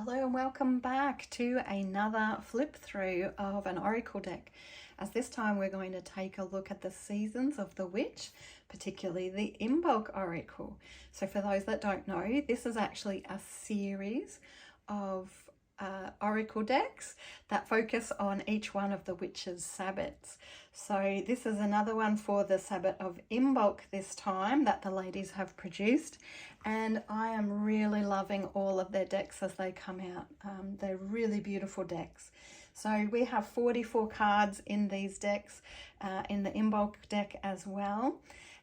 Hello and welcome back to another flip through of an oracle deck, as this time we're going to take a look at the seasons of the witch, particularly the Imbolc oracle. So for those that don't know, this is actually a series of oracle decks that focus on each one of the witch's sabbats. So this is another one for the sabbat of Imbolc this time that the ladies have produced, and I am really loving all of their decks as they come out. They're really beautiful decks. So we have 44 cards in these decks, in the Imbolc deck as well.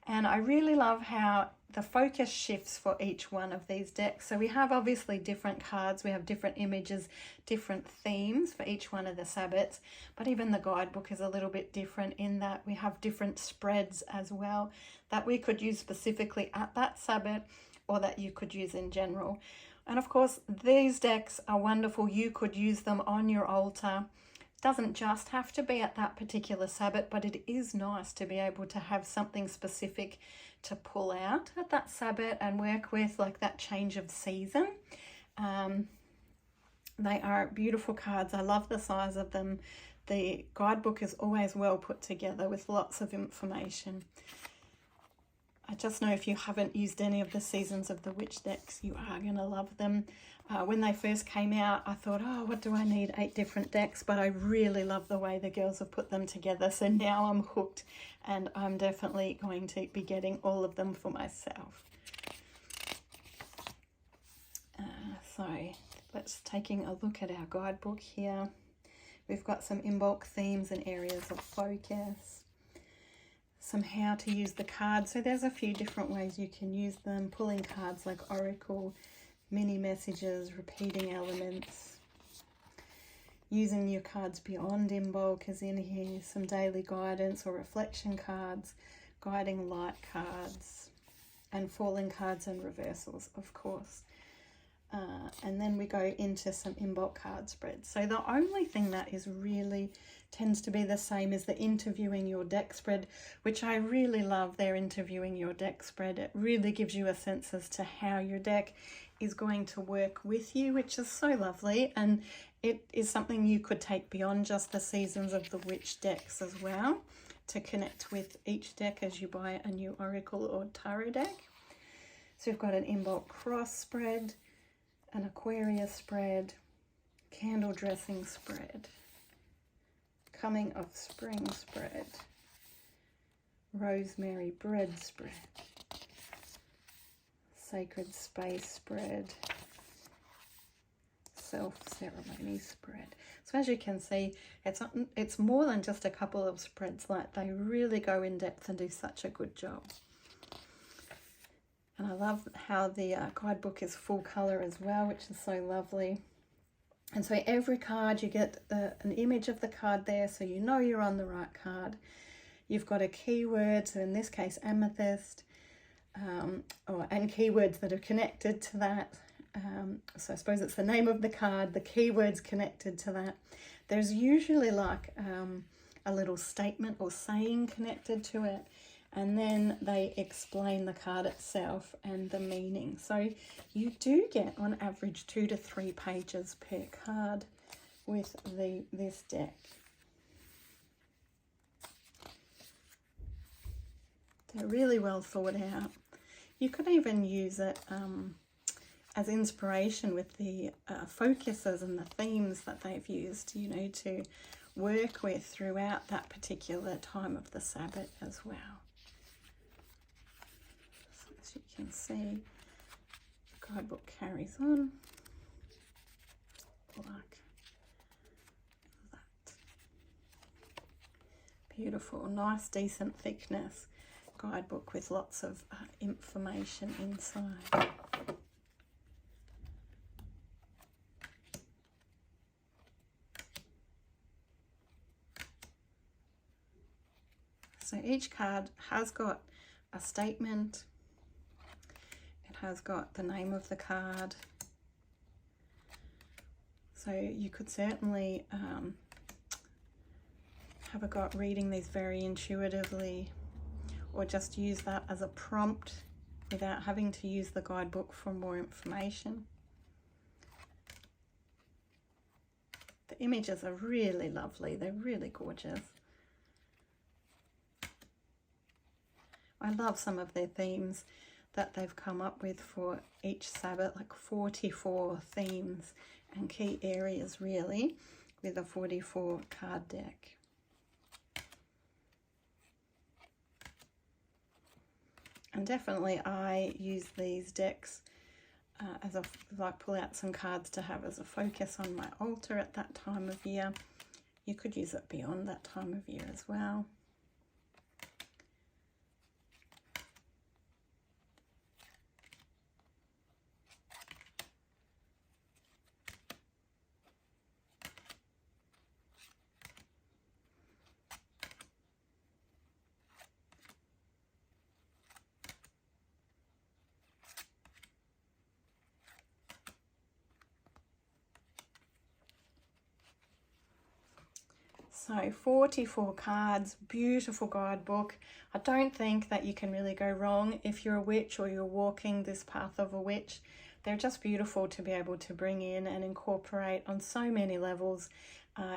And I really love how the focus shifts for each one of these decks. So we have obviously different cards, we have different images, different themes for each one of the sabbats, but even the guidebook is a little bit different in that we have different spreads as well that we could use specifically at that sabbat or that you could use in general. And of course, these decks are wonderful. You could use them on your altar. Doesn't just have to be at that particular sabbat, but it is nice to be able to have something specific to pull out at that sabbat and work with, like that change of season. They are beautiful cards. I love the size of them. The guidebook is always well put together with lots of information. I just know if you haven't used any of the seasons of the witch decks, you are going to love them. When they first came out, I thought, oh, what do I need? 8 different decks, but I really love the way the girls have put them together. So now I'm hooked, and I'm definitely going to be getting all of them for myself. So let's taking a look at our guidebook here. We've got some Imbolc themes and areas of focus. Some how to use the cards. So there's a few different ways you can use them. Pulling cards like oracle, mini messages, repeating elements. Using your cards beyond Imbolc is in here. Some daily guidance or reflection cards, guiding light cards, and falling cards and reversals, of course. And then we go into some Imbolc card spreads. So the only thing that is really tends to be the same is the interviewing your deck spread, which I really love. Their interviewing your deck spread. It really gives you a sense as to how your deck is going to work with you, which is so lovely. And it is something you could take beyond just the seasons of the witch decks as well, to connect with each deck as you buy a new oracle or tarot deck. So we've got an Imbolc cross spread, an Aquarius spread, candle dressing spread, coming of spring spread, rosemary bread spread, sacred space spread, self-ceremony spread. So as you can see, it's more than just a couple of spreads. Like, they really go in depth and do such a good job. And I love how the guidebook is full colour as well, which is so lovely. And so every card, you get an image of the card there, so you know you're on the right card. You've got a keyword, so in this case amethyst, and keywords that are connected to that. So I suppose it's the name of the card, the keywords connected to that. There's usually like a little statement or saying connected to it. And then they explain the card itself and the meaning. So you do get on average 2 to 3 pages per card with this deck. They're really well thought out. You could even use it as inspiration with the focuses and the themes that they've used, you know, to work with throughout that particular time of the sabbat as well. As you can see, the guidebook carries on like that. Beautiful, nice, decent thickness guidebook with lots of information inside. So each card has got a statement. It has got the name of the card. So you could certainly have a go at reading these very intuitively, or just use that as a prompt without having to use the guidebook for more information. The images are really lovely. They're really gorgeous. I love some of their themes that they've come up with for each Sabbath, like 44 themes and key areas really, with a 44 card deck. And definitely I use these decks as like pull out some cards to have as a focus on my altar at that time of year. You could use it beyond that time of year as well. So 44 cards, beautiful guidebook. I don't think that you can really go wrong if you're a witch or you're walking this path of a witch. They're just beautiful to be able to bring in and incorporate on so many levels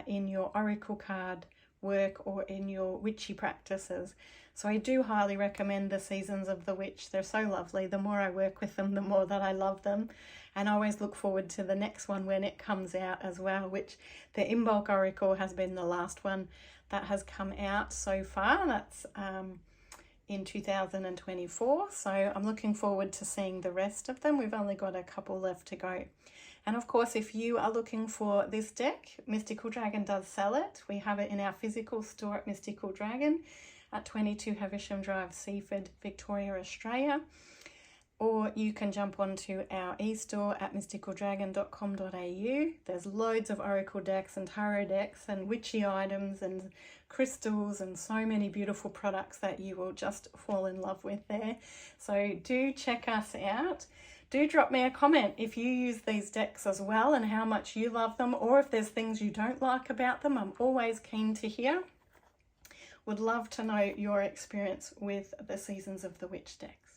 in your oracle card work or in your witchy practices. So I do highly recommend the Seasons of the Witch. They're so lovely. The more I work with them, the more that I love them. And I always look forward to the next one when it comes out as well, which the Imbolc Oracle has been the last one that has come out so far. That's in 2024. So I'm looking forward to seeing the rest of them. We've only got a couple left to go. And of course, if you are looking for this deck, Mystical Dragon does sell it. We have it in our physical store at Mystical Dragon at 22 Havisham Drive, Seaford, Victoria, Australia. Or you can jump onto our e-store at mysticaldragon.com.au. There's loads of oracle decks and tarot decks and witchy items and crystals and so many beautiful products that you will just fall in love with there. So do check us out. Do drop me a comment if you use these decks as well and how much you love them, or if there's things you don't like about them. I'm always keen to hear. Would love to know your experience with the Seasons of the Witch decks.